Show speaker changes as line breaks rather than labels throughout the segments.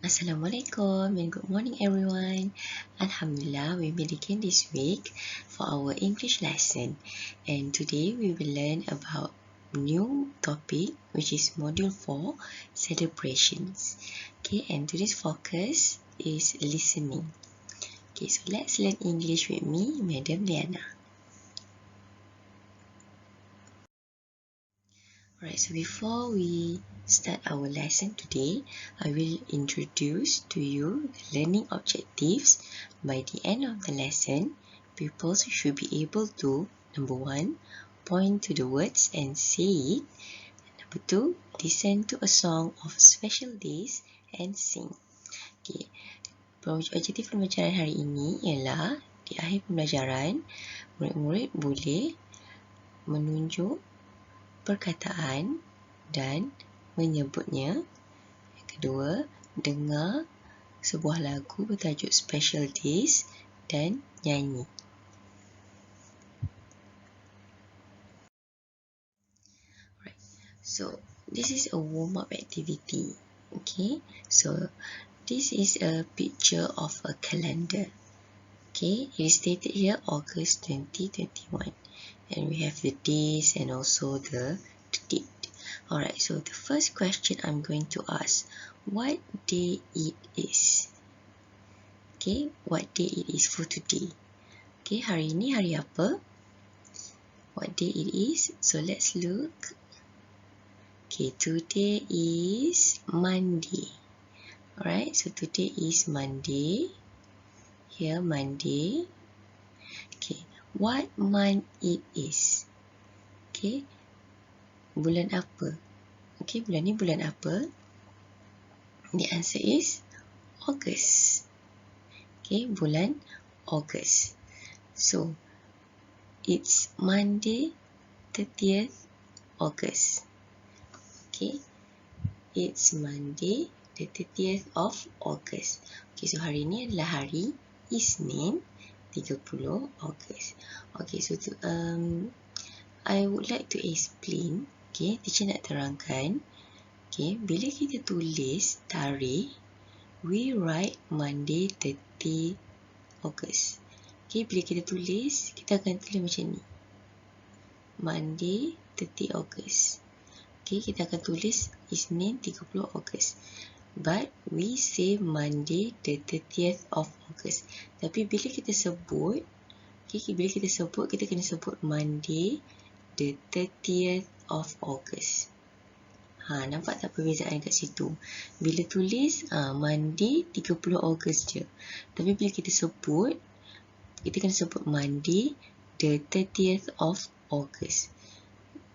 Assalamualaikum and good morning everyone. Alhamdulillah, we meet again this week for our English lesson, and today we will learn about new topic which is module 4, celebrations. Okay, and today's focus is listening. Okay, so let's learn English with me, Madam Liana. Alright, so before we start our lesson today, I will introduce to you the learning objectives. By the end of the lesson, pupils should be able to, number 1, point to the words and say it. Number 2, listen to a song of special days and sing. Okay. Objektif pembelajaran hari ini ialah di akhir pembelajaran, murid-murid boleh menunjuk perkataan dan menyebutnya. Yang kedua, dengar sebuah lagu bertajuk Special Days dan nyanyi. Right. So, this is a warm-up activity. Okay, so this is a picture of a calendar. Okay, it is stated here August 2021. And we have the days and also the date. Alright, so the first question I'm going to ask, what day it is? Okay, what day it is for today? Okay, hari ini hari apa? What day it is? So let's look. Okay, today is Monday. Alright, so today is Monday. Here, Monday. Okay, what month it is? Okay, bulan apa? Okay, bulan ni bulan apa? The answer is August. Okay, bulan August. So, it's Monday 30th August. Okay, it's Monday the 30th of August. Okay, so hari ni adalah hari Isnin 30 Ogos. Okay, so I would like to explain. Okay, teacher nak terangkan. Okay, bila kita tulis tarikh, we write Monday 30 August. Okay, bila kita tulis, kita akan tulis macam ni. Monday 30 August. Okay, kita akan tulis Isnin 30 August. But we say Monday the 30th of August. Tapi bila kita sebut, bila kita sebut, kita kena sebut Monday the 30th of August. Nampak tak perbezaan kat situ? Bila tulis, Monday 30 August je. Tapi bila kita sebut, kita kena sebut Monday the 30th of August.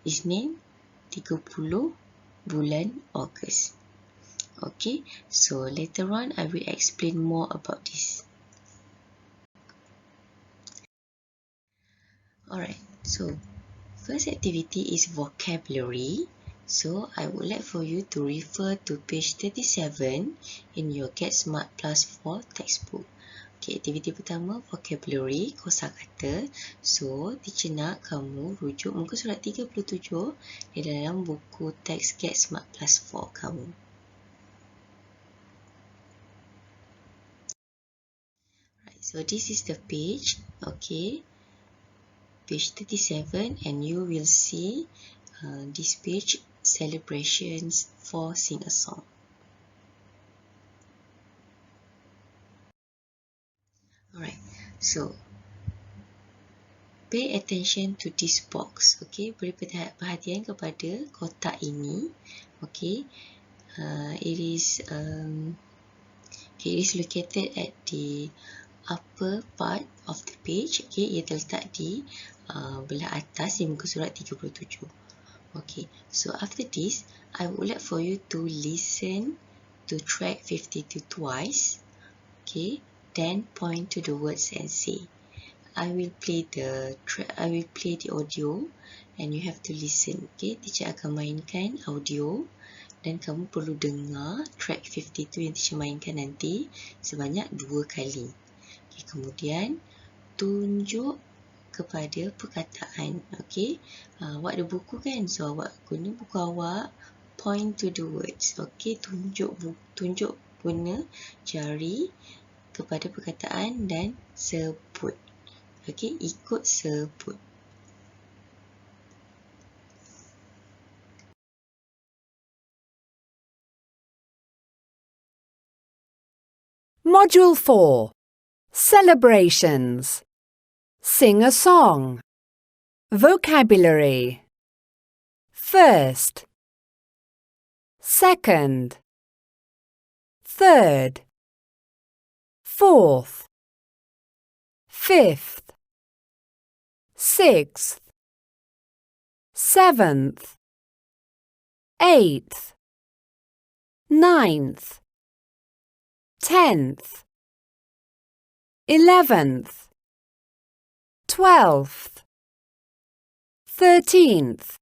Isnin 30 bulan Ogos. Okay, so later on I will explain more about this. Alright, so first activity is vocabulary. So I would like for you to refer to page 37 in your Get Smart Plus 4 textbook. Okay, aktiviti pertama vocabulary, kosakata. So, teacher nak kamu rujuk muka surat 37 di dalam buku teks Get Smart Plus 4 kamu. So this is the page, okay, page 37, and you will see this page, celebrations for sing a song. Alright, so pay attention to this box, okay, beri perhatian kepada kotak ini, okay, it is located at the upper part of the page. Okay, ia terletak di belah atas di muka surat 37. Okay, so after this, I would like for you to listen to track 52 twice. Okay, then point to the words and say. I will play the audio and you have to listen. Okay, teacher akan mainkan audio dan kamu perlu dengar track 52 yang teacher mainkan nanti sebanyak 2 kali. Okay, kemudian tunjuk kepada perkataan. Okay, awak ada buku kan? So awak guna buku awak, point to the words. Okay, tunjuk guna jari kepada perkataan dan sebut. Okay, ikut sebut.
Module 4. Celebrations. Sing a song. Vocabulary. First, second, third, fourth, fifth, sixth, seventh, eighth, ninth, 10th, 11th, 12th, 13th,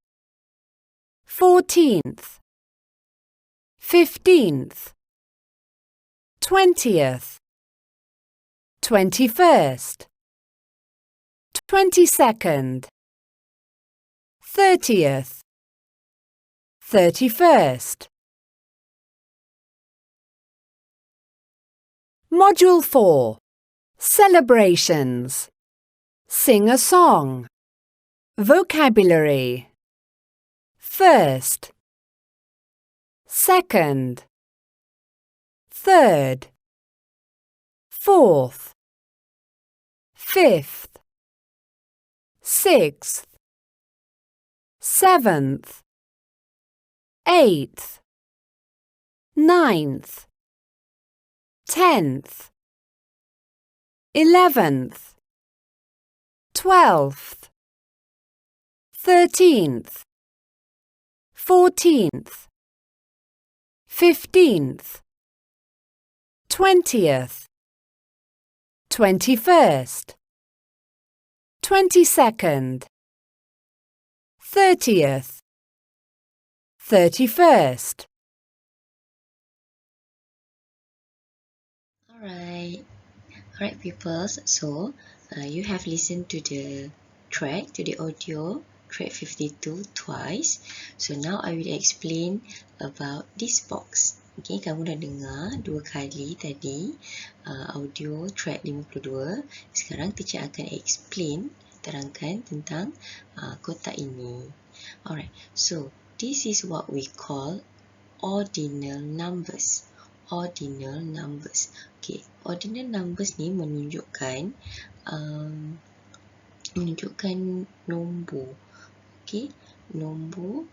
14th, 15th, 20th, 21st, 22nd, 30th, 31st. Module 4. Celebrations. Sing a song. Vocabulary. First, second, third, fourth, fifth, sixth, seventh, eighth, ninth, 10th, 11th, 12th, 13th, 14th, 15th, 20th, 21st, 22nd, 30th, 31st.
Alright pupils, so you have listened to the audio track 52 twice. So now I will explain about this box. Okay, kamu dah dengar 2 kali tadi audio track 52. Sekarang teacher akan terangkan tentang kotak ini. Alright, so this is what we call ordinal numbers. Ordinal numbers. Okay, ordinal numbers ni menunjukkan nombor. Okay, nombor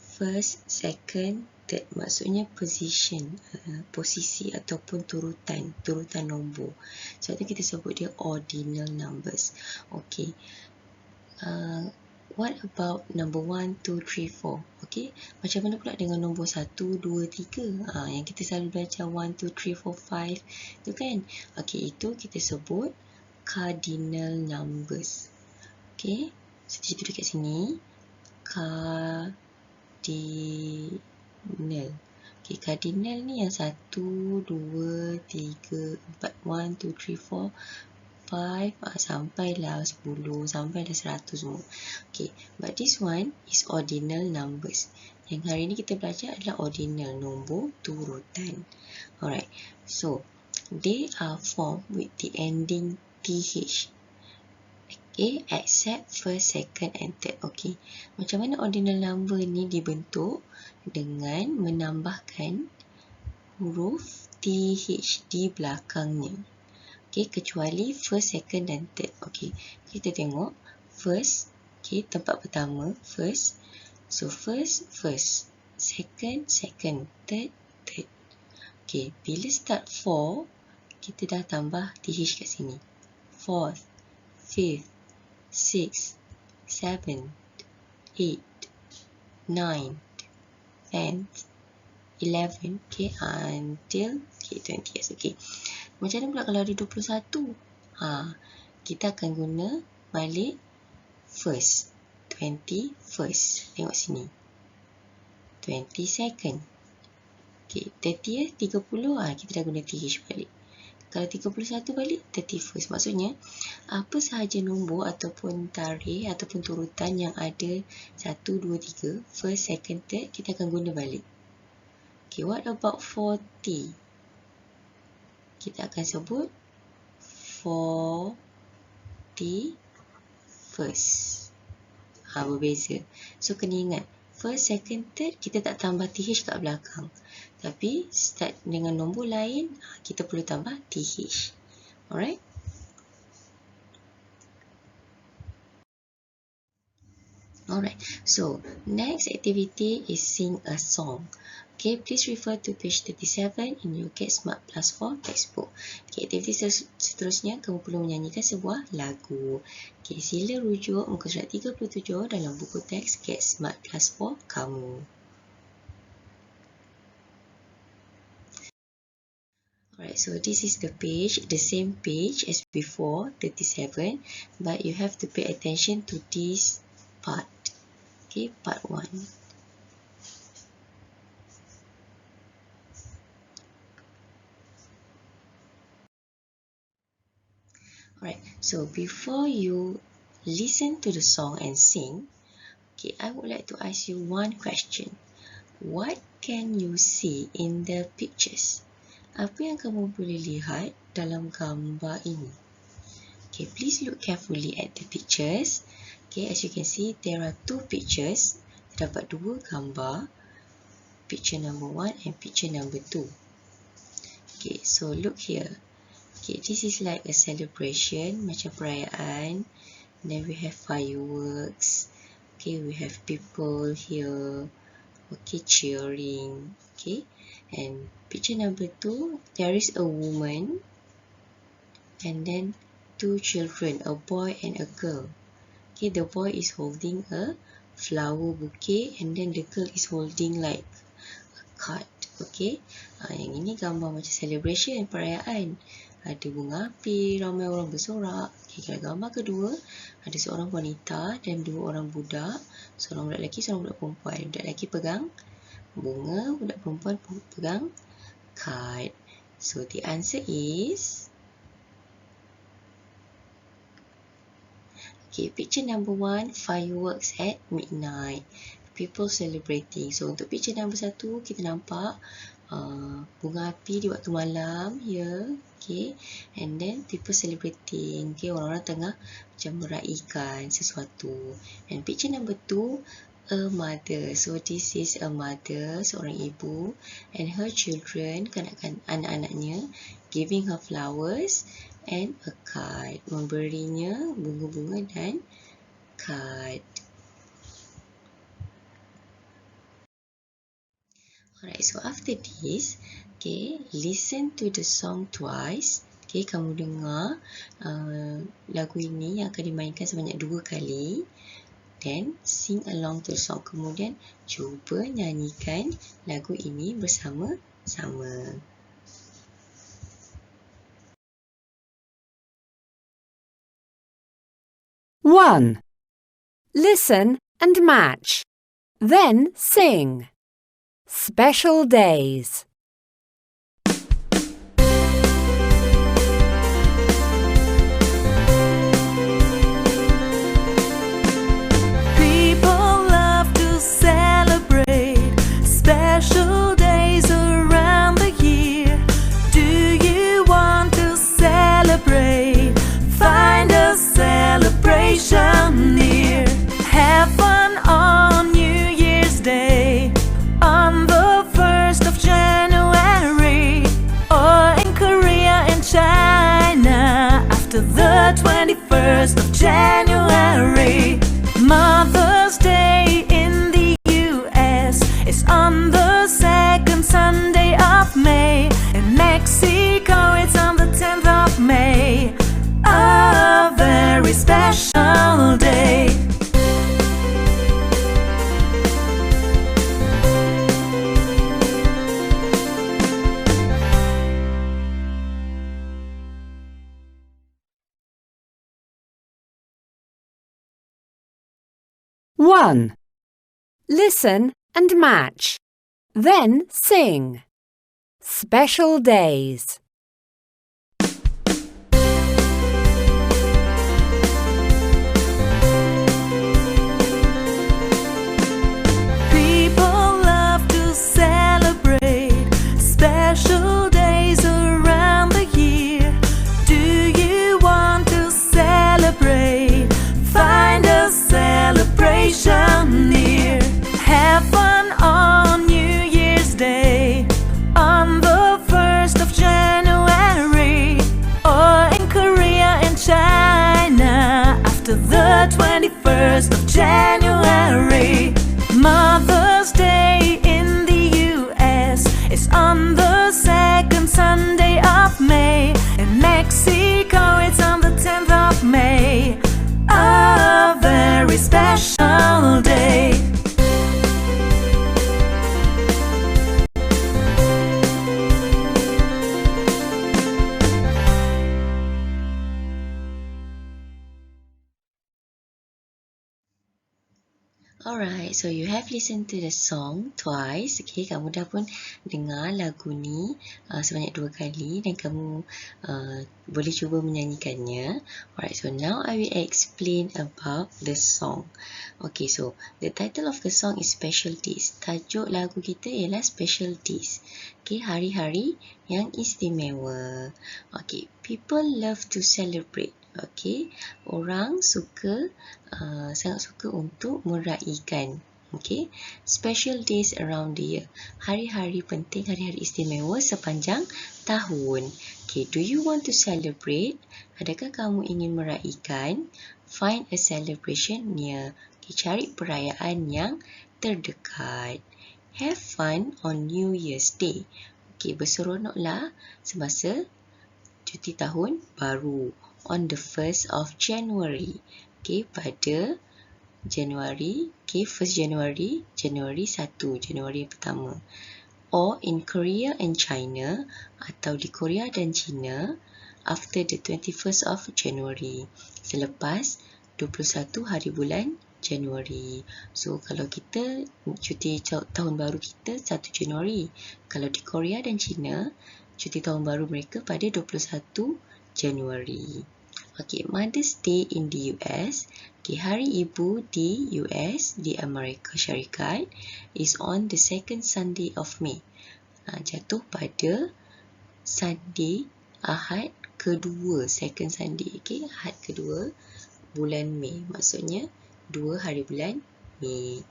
first, second, third. Maksudnya position, posisi ataupun turutan nombor. Sebab tu kita sebut dia ordinal numbers. Okay. What about number 1, 2, 3, 4? Okay, macam mana pula dengan nombor 1, 2, 3? Yang kita selalu belajar 1, 2, 3, 4, 5 tu kan? Okay, itu kita sebut cardinal numbers. Okay, so tu dekat sini cardinal. Okay, cardinal ni yang 1, 2, 3, 4, 1, 2, 3, 4, 5 sampailah 10, sampailah 100 semua. Okay, but this one is ordinal numbers. Yang hari ni kita belajar adalah ordinal, nombor turutan. Alright, so they are formed with the ending TH. Okay, except first, second and third. Okay, macam mana ordinal number ni dibentuk? Dengan menambahkan huruf TH di belakangnya. Okay, kecuali first, second dan third. Okay, kita tengok first. Okay, tempat pertama first. So first, second, third. Okay, bila start 4, kita dah tambah TH kat sini. Fourth, fifth, sixth, seventh, eighth, ninth, 10th, 11th, okay, until 20th. Okay. Macam mana pula kalau ada 21? Kita akan guna balik first, 21st. Tengok sini. 22nd. Okay, 30th, 30, kita dah guna TH balik. Kalau 31 balik, 31st. Maksudnya, apa sahaja nombor ataupun tarikh ataupun turutan yang ada 1, 2, 3, first, second, third, kita akan guna balik. Okay, what about 40? Kita akan sebut 41st. Berbeza. So, kena ingat. First, second, third, kita tak tambah TH kat belakang. Tapi, start dengan nombor lain, kita perlu tambah TH. Alright? Alright, so next activity is sing a song. Okay, please refer to page 37 in your Get Smart Plus 4 textbook. Okay, aktiviti seterusnya, kamu perlu menyanyikan sebuah lagu. Okay, sila rujuk muka surat 37 dalam buku teks Get Smart Plus 4 kamu. Alright, so this is the page, the same page as before, 37, but you have to pay attention to this part. Okay, part 1. Alright, so before you listen to the song and sing, okay, I would like to ask you one question. What can you see in the pictures? Apa yang kamu boleh lihat dalam gambar ini? Okay, please look carefully at the pictures. Okay, as you can see, there are two pictures. Terdapat dua gambar. Picture number 1 and picture number 2. Okay, so look here. Okay, this is like a celebration, macam perayaan. Then we have fireworks. Okay, we have people here. Okay, cheering. Okay, and picture number 2, there is a woman. And then 2 children, a boy and a girl. Okay, the boy is holding a flower bouquet and then the girl is holding like a card. Okay, yang ini gambar macam celebration, perayaan. Ada bunga api, ramai orang bersorak. Okay, kalau gambar kedua, ada seorang wanita dan 2 orang budak. Seorang budak lelaki, seorang budak perempuan. Budak lelaki pegang bunga, budak perempuan pegang card. So, the answer is... Okay, picture number 1, fireworks at midnight. People celebrating. So, untuk picture number 1, kita nampak bunga api di waktu malam here. Okay, and then people celebrating. Okay, orang-orang tengah macam meraihkan sesuatu. And picture number 2, a mother. So, this is a mother, seorang ibu, and her children, anak-anaknya, giving her flowers and a card, memberinya bunga-bunga dan card. Alright, so after this, okay, listen to the song twice. Okay, kamu dengar lagu ini yang akan dimainkan sebanyak 2 kali. Then, sing along to the song. Kemudian, cuba nyanyikan lagu ini bersama-sama.
One. Listen and match. Then sing. Special days.
People love to celebrate special days around the year. Do you want to celebrate? Find a celebration near. Have fun on New Year's Day, on the 1st of January, or in Korea and China after the 21st of January. Mother's Day in the US is on the 2nd Sunday of May. In Mexico it's on the 10th of May. A very special day.
One. Listen and match. Then sing. Special days.
People love to celebrate
Alright, so you have listened to the song twice. Okay, kamu dah pun dengar lagu ni sebanyak 2 kali dan kamu boleh cuba menyanyikannya. Alright, so now I will explain about the song. Okay, so the title of the song is Special Days. Tajuk lagu kita ialah Special Days. Okay, hari-hari yang istimewa. Okay, people love to celebrate. Okay, orang suka sangat suka untuk meraihkan. Okay, special days around the year. Hari-hari penting, hari-hari istimewa sepanjang tahun. Okay, do you want to celebrate? Adakah kamu ingin meraihkan? Find a celebration near. Okay, cari perayaan yang terdekat. Have fun on New Year's Day. Okay, berseronoklah semasa cuti tahun baru. On the 1st of January. Okay, pada Januari, okay, 1st January, Januari 1, Januari pertama. Or in Korea and China, atau di Korea dan China, after the 21st of January. Selepas 21 hari bulan Januari. So, kalau kita cuti tahun baru kita 1 Januari. Kalau di Korea dan China, cuti tahun baru mereka pada 21 Januari. Okay, Mother's Day in the US. Okay, Hari Ibu di US, di Amerika Syarikat, is on the 2nd Sunday of May. Jatuh pada Sunday, Ahad kedua, 2nd Sunday. Okay, Ahad kedua bulan Mei. Maksudnya 2 hari bulan Mei.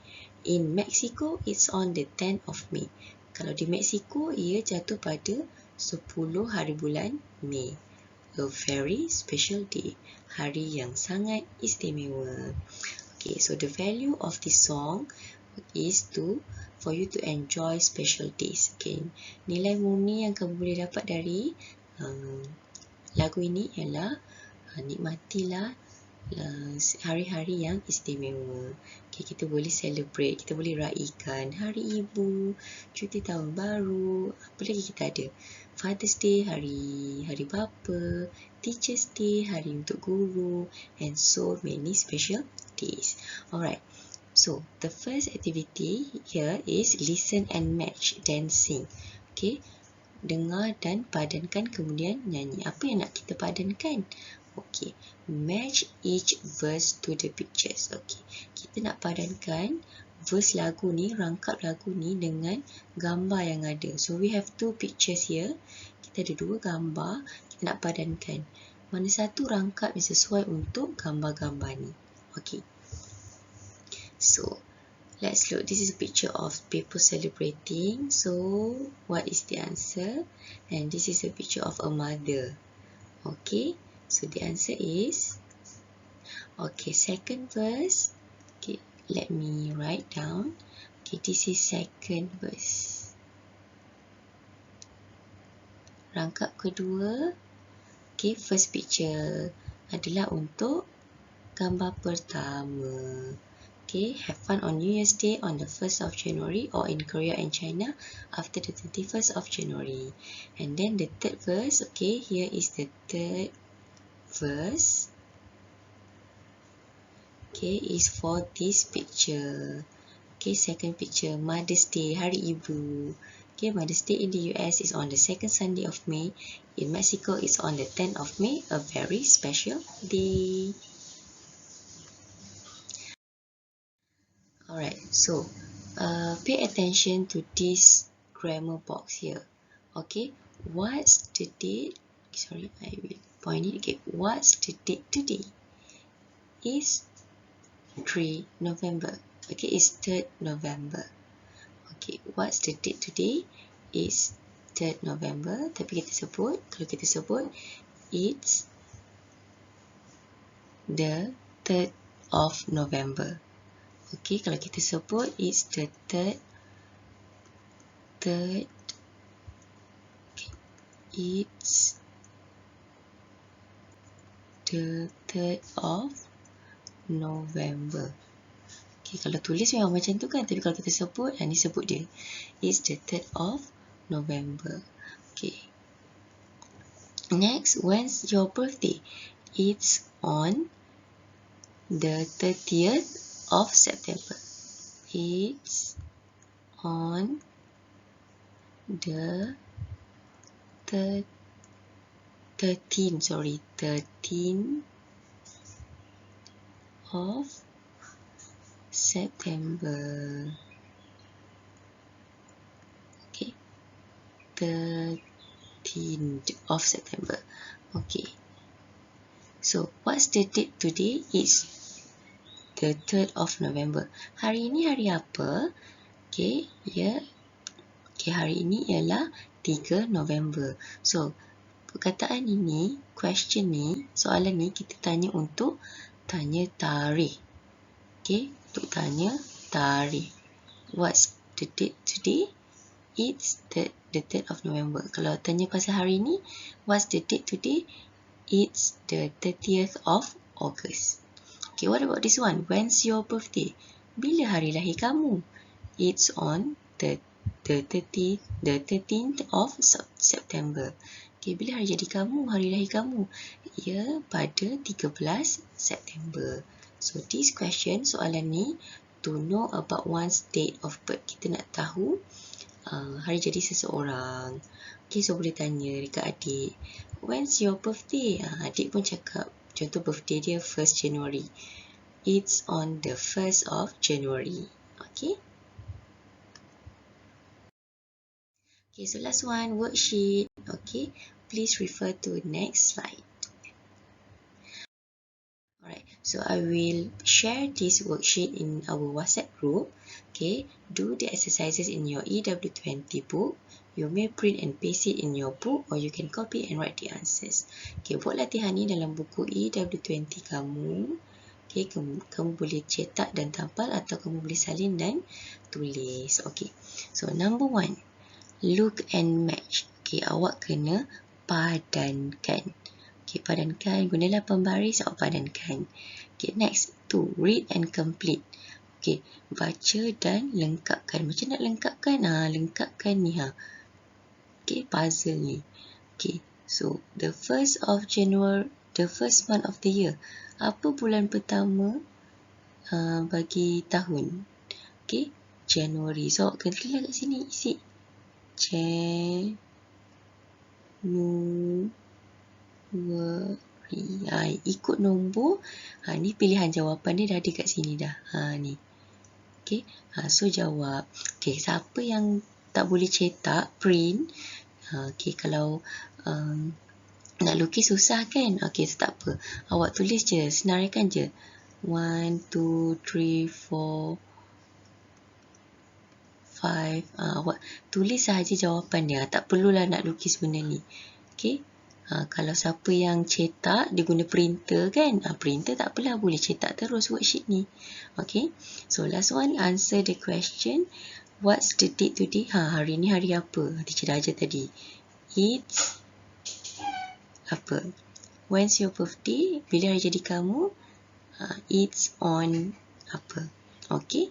In Mexico, it's on the 10th of May. Kalau di Mexico, ia jatuh pada 10 hari bulan Mei. A very special day. Hari yang sangat istimewa. Okay, so the value of this song is for you to enjoy special days. Okay, nilai murni yang kamu boleh dapat dari lagu ini ialah nikmatilah hari-hari yang istimewa. Okay, kita boleh celebrate, kita boleh raikan Hari Ibu, cuti tahun baru, apa lagi kita ada? Father's Day, hari bapa, Teacher's Day, hari untuk guru, and so many special days. Alright, so the first activity here is listen and match, then sing. Okay, dengar dan padankan kemudian nyanyi. Apa yang nak kita padankan? Okay, match each verse to the pictures. Okay, kita nak padankan verse lagu ni, rangkap lagu ni dengan gambar yang ada. So we have 2 pictures here. Kita ada 2 gambar, kita nak padankan. Mana satu rangkap yang sesuai untuk gambar-gambar ni. Okay. So, let's look. This is a picture of people celebrating. So, what is the answer? And this is a picture of a mother. Okay. So, the answer is, okay, second verse. Okay, let me write down. Okay, this is second verse. Rangkap kedua. Okay, first picture adalah untuk gambar pertama. Okay, have fun on New Year's Day on the 1st of January or in Korea and China after the 31st of January. And then the third verse, okay, here is the third verse. Okay, is for this picture. Okay, second picture, Mother's Day, Hari Ibu. Okay, Mother's Day in the US is on the 2nd Sunday of May. In Mexico, it's on the 10th of May, a very special day. Alright, so pay attention to this grammar box here. Okay, what's the date? Sorry, I will point it. Okay, what's the date today? Is 3 November. Okay, it's 3rd November. Okay, what's the date today? Is 3rd November. Tapi kita sebut, kalau kita sebut, it's the 3rd of November. Okay, kalau kita sebut, it's the 3rd. Okay, it's the 3rd of November. Okay, kalau tulis memang macam tu kan, tapi kalau kita sebut, ni sebut dia. It's the 3rd of November. Okay. Next, when's your birthday? It's on the 30th of September. It's on the 13th of September. Okay, 13th of September. Okay, so what's the date today? It's the 3rd of November. Hari ini hari apa? Okay, ya. Okay, hari ini ialah 3 November. So, perkataan ini, question ni, soalan ni kita tanya untuk tanya tarikh. Okay, untuk tanya tarikh. What's the date today? It's the 3rd of November. Kalau tanya pasal hari ni, what's the date today? It's the 30th of August. Okay, what about this one? When's your birthday? Bila hari lahir kamu? It's on the 13th of September. Okay, bila hari jadi kamu, hari lahir kamu? Ya, pada 13 September. So, this question, soalan ni, to know about one's date of birth. Kita nak tahu hari jadi seseorang. Okay, so boleh tanya dekat adik, when's your birthday? Adik pun cakap, contoh birthday dia 1st January. It's on the 1st of January. Okay. Okay, so last one, worksheet. Okay, please refer to next slide. Alright, so I will share this worksheet in our WhatsApp group. Okay, do the exercises in your EW20 book. You may print and paste it in your book or you can copy and write the answers. Okay, buat latihan ni dalam buku EW20 kamu. Okay, kamu boleh cetak dan tampal atau kamu boleh salin dan tulis. Okay, so number 1, look and match. Okay, awak kena padankan. Okay, padankan, gunalah pembaris atau padankan. Okay, next 2, read and complete. Okay, baca dan lengkapkan. Macam nak lengkapkan? Lengkapkan ni Okay, puzzle ni. Okay, so the 1st of January, the first month of the year. Apa bulan pertama bagi tahun? Okay, January. So, awak kena tulis kat sini, isi January. Ikut nombor. Ni pilihan jawapan dia dah ada kat sini dah. Ni. Okay, so jawab. Okay, siapa yang tak boleh cetak, print. Okay, kalau nak lukis susah kan? Okay, so tak apa. Awak tulis je, senaraikan je. 1, 2, 3, 4, 5. Awak tulis sahaja jawapan dia. Tak perlulah nak lukis benda ni. Okay. Kalau siapa yang cetak, dia guna printer kan? Printer tak apalah, boleh cetak terus worksheet ni. Okay. So, last one, answer the question. What's the date today? Hari ni hari apa? Teacher dah ajar tadi. It's apa? When's your birthday? Bila hari jadi kamu? It's on apa? Okay.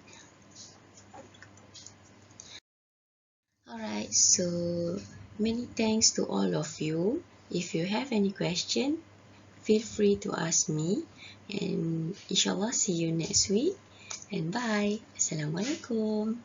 Alright, so many thanks to all of you. If you have any question, feel free to ask me. And inshallah, see you next week. And bye. Assalamualaikum.